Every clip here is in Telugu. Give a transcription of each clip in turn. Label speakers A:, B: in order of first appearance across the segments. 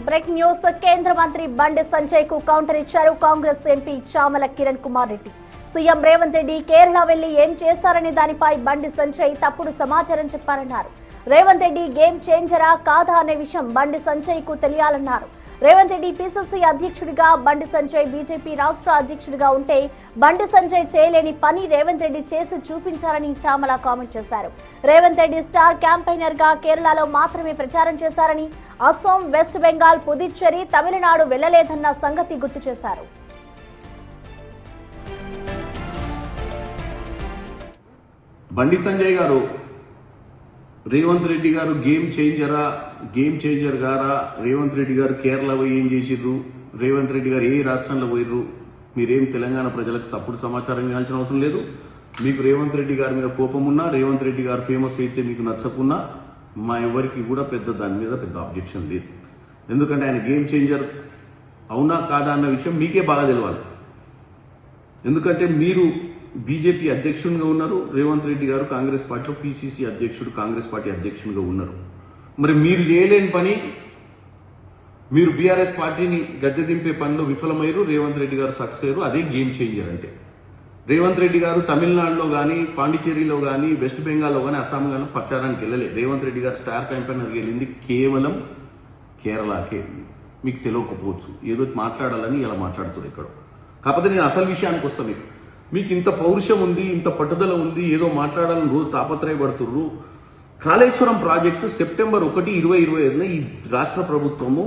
A: Break news. కేంద్ర మంత్రి బండి సంజయ్ కు కౌంటర్ ఇచ్చారు కాంగ్రెస్ ఎంపీ చామల కిరణ్ కుమార్ రెడ్డి. సీఎం రేవంత్ రెడ్డి కేరళ వెళ్లి ఏం చేశారనే దానిపై బండి సంజయ్ తప్పుడు సమాచారం చెప్పారన్నారు. రేవంత్ రెడ్డి గేమ్ చేంజరా కాదా అనే విషయం బండి సంజయ్ కు తెలియాలన్నారు. రేవంత్ రెడ్డి పీసీసీ అధ్యక్షుడిగా, బండి సంజయ్ బీజేపీ రాష్ట్ర అధ్యక్షుడిగా ఉంటే బండి సంజయ్ చేయలేని పని రేవంత్ రెడ్డి చేసి చూపించారని చామల కామెంట్ చేశారు. రేవంత్ రెడ్డి స్టార్ క్యాంపెయినర్ గా కేరళలో మాత్రమే ప్రచారం చేశారని, అస్సాం, వెస్ట్ బెంగాల్, పుదుచ్చేరి, తమిళనాడు వెళ్లలేదన్న సంగతి గుర్తు చేశారు.
B: బండి సంజయ్ గారు రేవంత్ రెడ్డి గారు గేమ్ చేంజర్ గారా, రేవంత్ రెడ్డి గారు కేరళ పోయి ఏం చేసిర్రు, రేవంత్ రెడ్డి గారు ఏ రాష్ట్రంలో పోయిర్రు, మీరేం తెలంగాణ ప్రజలకు తప్పుడు సమాచారం ఇవ్వాల్సిన అవసరం లేదు. మీకు రేవంత్ రెడ్డి గారి మీద కోపం ఉన్నా, రేవంత్ రెడ్డి గారు ఫేమస్ అయితే మీకు నచ్చకున్నా మా ఎవరికి కూడా దాని మీద పెద్ద ఆబ్జెక్షన్ లేదు. ఎందుకంటే ఆయన గేమ్ చేంజర్ అవునా కాదా అన్న విషయం మీకే బాగా తెలియాలి. ఎందుకంటే మీరు బీజేపీ అధ్యక్షునిగా ఉన్నారు, రేవంత్ రెడ్డి గారు కాంగ్రెస్ పార్టీలో పీసీసీ అధ్యక్షుడు, కాంగ్రెస్ పార్టీ అధ్యక్షునిగా ఉన్నారు. మరి మీరు చేయలేని పని, మీరు బీఆర్ఎస్ పార్టీని గద్దె దింపే పనిలో విఫలమయ్యారు, రేవంత్ రెడ్డి గారు సక్సెస్ అయ్యారు. అదే గేమ్ చేంజర్ అంటే. రేవంత్ రెడ్డి గారు తమిళనాడులో కానీ, పాండిచేరిలో కానీ, వెస్ట్ బెంగాల్లో కానీ, అస్సాం కానీ ప్రచారానికి వెళ్ళలేదు. రేవంత్ రెడ్డి గారు స్టార్ క్యాంపెయినర్ వెళ్ళింది కేవలం కేరళకే. మీకు తెలియకపోవచ్చు, ఏదో మాట్లాడాలని ఇలా మాట్లాడుతుంది ఇక్కడ. కాకపోతే నేను అసలు విషయానికి వస్తాను. మీకు ఇంత పౌరుషం ఉంది, ఇంత పట్టుదల ఉంది, ఏదో మాట్లాడాలని రోజు తాపత్రయపడుతుర్రు. కాళేశ్వరం ప్రాజెక్టు సెప్టెంబర్ 1, 2025 ఈ రాష్ట్ర ప్రభుత్వము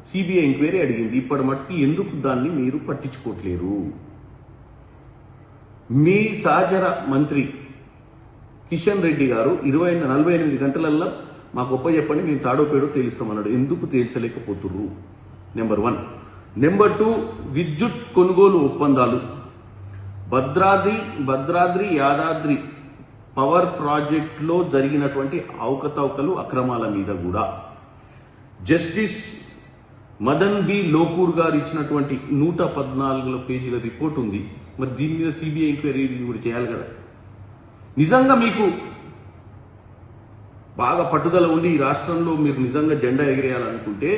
B: సిబిఐ ఎంక్వైరీ అడిగింది. ఇప్పటి మటుకు ఎందుకు దాన్ని మీరు పట్టించుకోవట్లేరు? మీ సహచర మంత్రి కిషన్ రెడ్డి గారు 48 గంటలల్లో మాకు చెప్పండి, మేము తాడో పేడో తేలుస్తామన్నాడు. ఎందుకు తేల్చలేకపోతుర్రు? నెంబర్ 1. నెంబర్ 2, విద్యుత్ కొనుగోలు ఒప్పందాలు, భద్రాద్రి యాదాద్రి పవర్ ప్రాజెక్టులో జరిగినటువంటి అవకతవకలు, అక్రమాల మీద కూడా జస్టిస్ మదన్ బి లోకూర్ గారు ఇచ్చినటువంటి 114 పేజీల రిపోర్ట్ ఉంది. మరి దీని మీద సిబిఐ ఎంక్వైరీ కూడా చేయాలి కదా. నిజంగా మీకు బాగా పట్టుదల ఉండి ఈ రాష్ట్రంలో మీరు నిజంగా జెండా ఎగిరేయాలనుకుంటే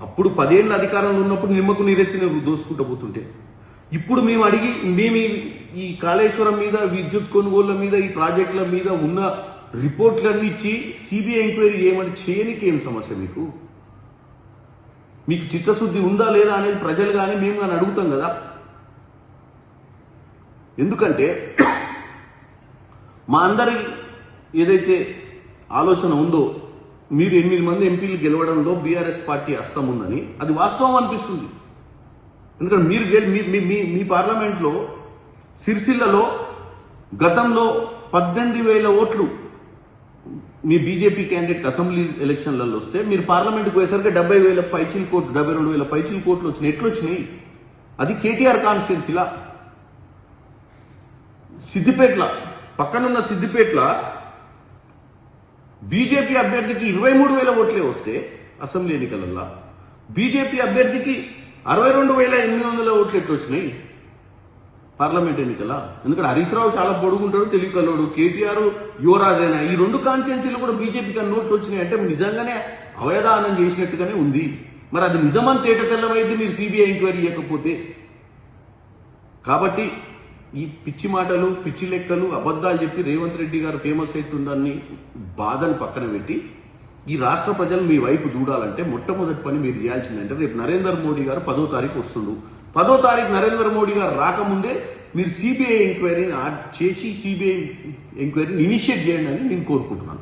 B: అప్పుడు 10 ఏళ్ళ అధికారంలో ఉన్నప్పుడు నిమ్మకు నీరెత్తిన దోసుకుంటూ పోతుంటే, ఇప్పుడు మేము ఈ కాళేశ్వరం మీద, విద్యుత్ కొనుగోళ్ల మీద, ఈ ప్రాజెక్టుల మీద ఉన్న రిపోర్ట్లన్నీ ఇచ్చి సిబిఐ ఎంక్వైరీ చేయనికి ఏం సమస్య? మీకు చిత్తశుద్ధి ఉందా లేదా అనేది ప్రజలు కానీ మేము కానీ అడుగుతాం కదా. ఎందుకంటే మా అందరి ఏదైతే ఆలోచన ఉందో, మీరు 8 మంది ఎంపీలు గెలవడంలో బీఆర్ఎస్ పార్టీ హస్తం ఉందని అది వాస్తవం అనిపిస్తుంది. ఎందుకంటే మీ పార్లమెంట్లో సిరిసిల్లలో గతంలో 18,000 ఓట్లు మీ బీజేపీ క్యాండిడేట్ అసెంబ్లీ ఎలక్షన్లలో వస్తే మీరు పార్లమెంట్కి పోయేసరికి 70,000 పైచీల కోట్లు, 72,000 పైచీల కోట్లు వచ్చినాయి. ఎట్లొచ్చినాయి? అది కేటీఆర్ కాన్స్టిట్యున్సీలా. సిద్దిపేటలో, పక్కనున్న సిద్దిపేటలో బీజేపీ అభ్యర్థికి 23,000 ఓట్లే వస్తే అసెంబ్లీ ఎన్నికలలో, బీజేపీ అభ్యర్థికి 62,800 ఓట్లు ఎట్లు వచ్చినాయి పార్లమెంట్ ఎన్నికల? ఎందుకంటే హరీష్ రావు చాలా పొడుగుంటాడు, తెలివికల్లోడు, కేటీఆర్ యువరాజ్ అయినా. ఈ 2 కాన్స్టిట్యున్సీలు కూడా బీజేపీకి అన్ని ఓట్లు వచ్చినాయి అంటే నిజంగానే అవయదానం చేసినట్టుగానే ఉంది. మరి అది నిజమని తేట తెల్లమైంది మీరు సిబిఐ ఎంక్వైరీ చేయకపోతే. కాబట్టి ఈ పిచ్చి మాటలు, పిచ్చి లెక్కలు, అబద్ధాలు చెప్పి రేవంత్ రెడ్డి గారు ఫేమస్ అవుతుందని బాధను పక్కన పెట్టి ఈ రాష్ట్ర ప్రజలు మీ వైపు చూడాలంటే మొట్టమొదటి పని మీరు చేయాల్సిందంటే, రేపు నరేంద్ర మోడీ గారు 10వ తారీఖు వస్తుండు. 10వ తారీఖు నరేంద్ర మోడీ గారు రాకముందే మీరు సిబిఐ ఎంక్వైరీని చేసి సిబిఐ ఎంక్వైరీని ఇనిషియేట్ చేయండి అని నేను కోరుకుంటున్నాను.